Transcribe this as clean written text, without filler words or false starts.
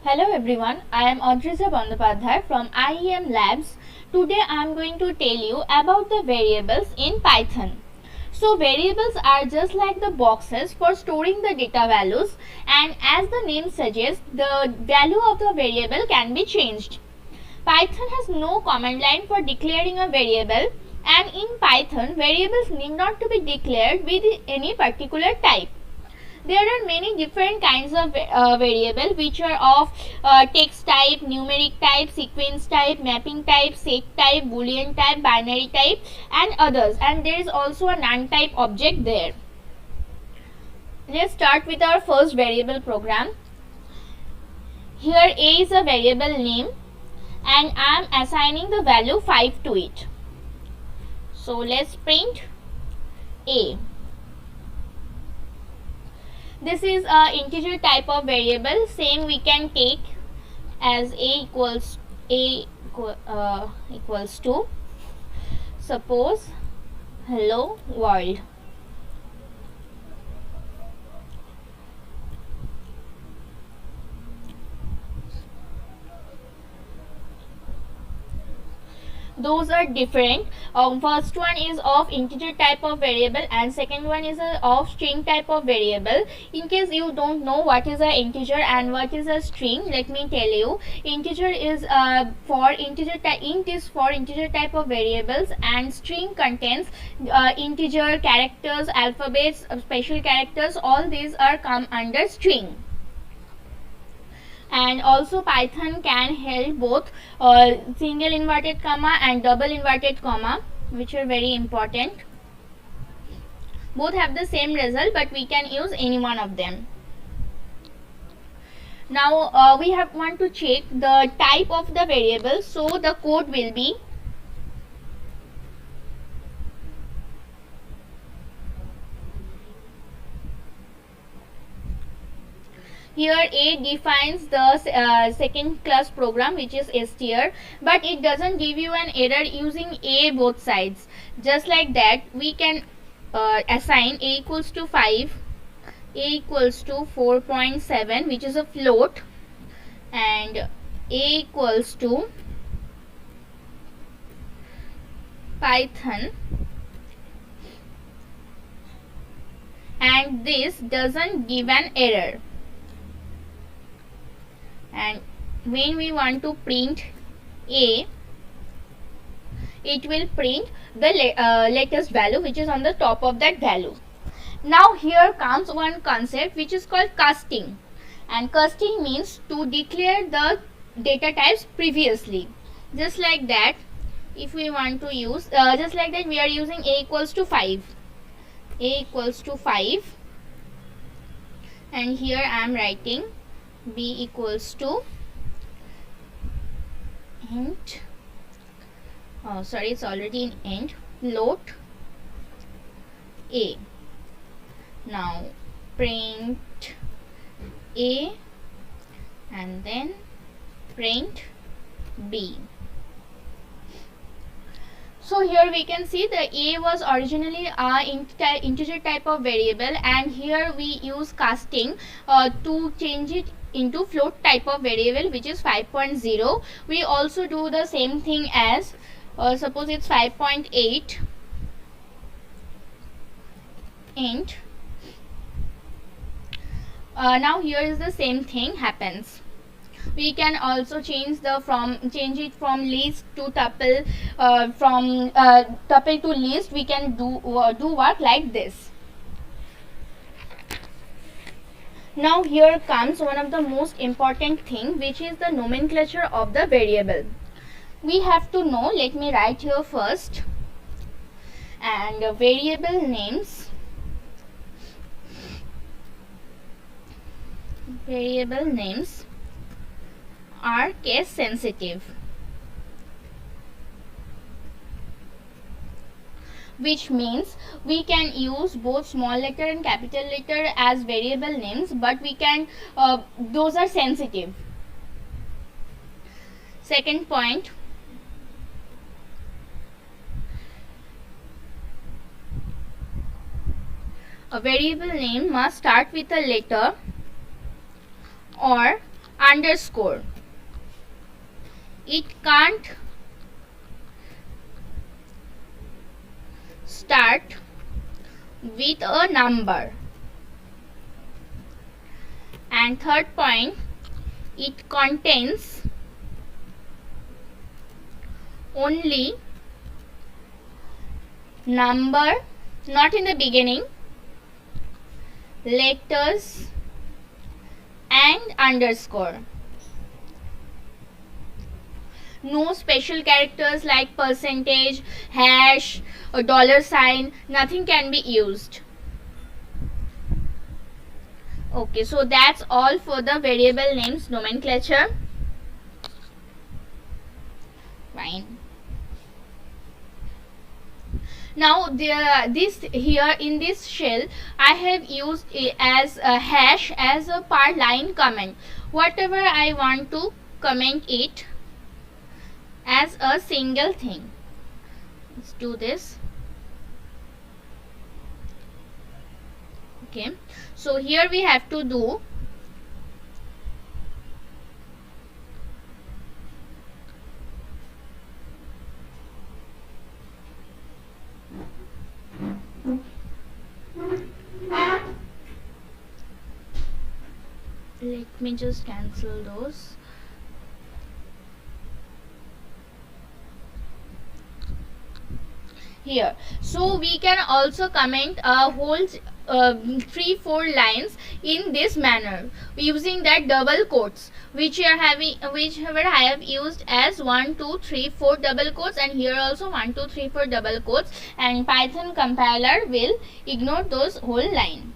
Hello everyone, I am Audrija Bandopadhyay from IEM Labs. Today I am going to tell you about the variables in Python. So variables are just like the boxes for storing the data values, and as the name suggests, the value of the variable can be changed. Python has no command line for declaring a variable, and in Python variables need not to be declared with any particular type. There are many different kinds of variable which are of text type, numeric type, sequence type, mapping type, set type, boolean type, binary type and others, and there is also a non-type object there. Let's start with our first variable program. Here a is a variable name and I am assigning the value 5 to it. So let's print a. This is a integer type of variable. Same we can take as a equals to, suppose, hello world. Those are different. First one is of integer type of variable and second one is of string type of variable. In case you don't know what is a integer and what is a string, let me tell you. Integer is for integer type. Int is for integer type of variables, and string contains integer characters, alphabets, special characters. All these are come under string. And also Python can help both single inverted comma and double inverted comma, which are very important. Both have the same result, but we can use any one of them. Now we want to check the type of the variable, so the code will be here. A defines the second class program, which is str, but it doesn't give you an error using a both sides. Just like that, we can assign a equals to 5, a equals to 4.7, which is a float, and a equals to Python, and this doesn't give an error. And when we want to print a, it will print the latest value which is on the top of that value. Now here comes one concept which is called casting, and casting means to declare the data types previously. Just like that, if we want to use just like that, we are using a equals to 5, a equals to 5, and here I am writing b equals to int, sorry, it's already in int, float a. Now print a and then print b. So here we can see the a was originally a integer type of variable, and here we use casting to change it into float type of variable, which is 5.0. We also do the same thing as suppose it's 5.8 int. Now here is the same thing happens. We can also change it from list to tuple, from tuple to list. We can do work like this. Now here comes one of the most important thing, which is the nomenclature of the variable. We have to know, let me write here first, and variable names are case sensitive, which means we can use both small letter and capital letter as variable names, but we can those are sensitive. Second point, a variable name must start with a letter or underscore. It can't start with a number. And third point, it contains only number, not in the beginning, letters and underscore. No special characters like percentage, hash, or dollar sign, nothing can be used. Okay, so that's all for the variable names nomenclature. Fine. Now this here in this shell I have used it as a hash as a per line comment. Whatever I want to comment it as a single thing. Let's do this. Okay, so here we have to do let me just cancel those. Here, so we can also comment a whole 3-4 lines in this manner using that double quotes whichever I have used as 1 2 3 4 double quotes, and here also 1 2 3 4 double quotes, and Python compiler will ignore those whole line.